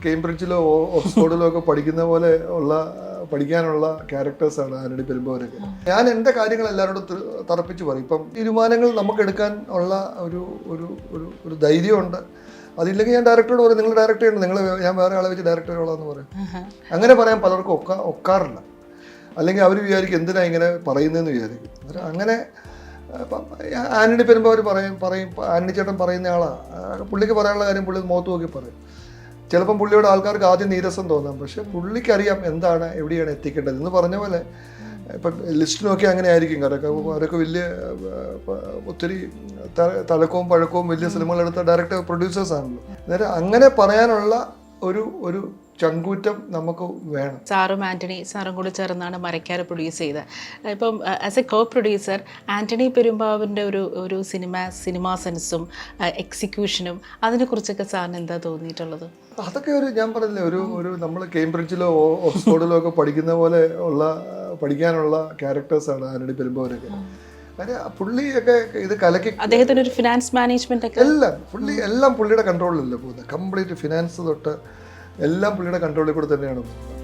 കേംബ്രിഡ്ജിലോ ഓക്സ്ഫോർഡിലോ ഒക്കെ പഠിക്കുന്ന പോലെ പഠിക്കാനുള്ള ക്യാരക്ടേഴ്സാണ് ആന്റണി പെരുമ്പാവൂരൊക്കെ. ഞാൻ എൻ്റെ കാര്യങ്ങൾ എല്ലാവരോടും തറപ്പിച്ച് പറയും. ഇപ്പം തീരുമാനങ്ങൾ നമുക്ക് എടുക്കാൻ ഉള്ള ഒരു ഒരു ഒരു ഒരു ധൈര്യമുണ്ട്. അതില്ലെങ്കിൽ ഞാൻ ഡയറക്ടറോട് പറയും, നിങ്ങൾ ഡയറക്റ്റ് ചെയ്യണം, ഞാൻ വേറെ ആളെ വെച്ച് ഡയറക്റ്റ് ചെയ്യണമെന്ന് പറയും. അങ്ങനെ പറയാൻ പലർക്കും ഒക്കാറില്ല. അല്ലെങ്കിൽ അവർ വിചാരിക്കും എന്തിനാ ഇങ്ങനെ പറയുന്നതെന്ന് വിചാരിക്കും. അങ്ങനെ ഇപ്പം ആന്റണി പെരുമ്പാവൂർ പറയും ആന്റണി ചേട്ടൻ പറയുന്ന ആളാണ്. പുള്ളിക്ക് പറയാനുള്ള കാര്യം പുള്ളി മുഖത്ത് നോക്കി പറയും. ചിലപ്പം പുള്ളിയോട് ആൾക്കാർക്ക് ആദ്യം നീരസം തോന്നാം, പക്ഷെ പുള്ളിക്കറിയാം എന്താണ് എവിടെയാണ് എത്തിക്കേണ്ടത് എന്ന് പറഞ്ഞ പോലെ. ഇപ്പം ലിസ്റ്റിനൊക്കെ അങ്ങനെ ആയിരിക്കും. അവരൊക്കെ വലിയ ഒത്തിരി തലക്കവും പഴക്കവും വലിയ സിനിമകളെടുത്ത ഡയറക്ടർ പ്രൊഡ്യൂസേഴ്സാണല്ലോ. അന്നേരം അങ്ങനെ പറയാനുള്ള ഒരു ചങ്കൂറ്റം നമുക്ക് വേണം. സാറും സാറും കൂടി ചേർന്നാണ് മരക്കാർ പ്രൊഡ്യൂസ് ചെയ്തത്. ഇപ്പം as a co producer Antony പെരുമ്പാവൂരിൻ്റെ ഒരു സിനിമാ സെൻസും എക്സിക്യൂഷനും അതിനെക്കുറിച്ചൊക്കെ സാറിന് എന്താ തോന്നിയിട്ടുള്ളത്? അതൊക്കെ ഞാൻ പറഞ്ഞില്ലേ, ഒരു നമ്മൾ കേംബ്രിഡ്ജിലോ ഓക്സ്ഫോർഡിലോ ഒക്കെ പഠിക്കുന്ന പോലെ പഠിക്കാനുള്ള ക്യാരക്ടേഴ്സാണ് ആന്റണി പെരുമ്പാവൂരൊക്കെ. പുള്ളിയൊക്കെ ഇത് കലക്കി, അദ്ദേഹത്തിന് ഒരു ഫിനാൻസ് മാനേജ്മെന്റ് ഒക്കെ എല്ലാം പുള്ളിയുടെ കൺട്രോളിലല്ലേ പോകുന്നത്. കംപ്ലീറ്റ് ഫിനാൻസ് തൊട്ട് എല്ലാം പുള്ളിയുടെ കൺട്രോളിൽ കൂടെ തന്നെയാണ് പോകുന്നത്.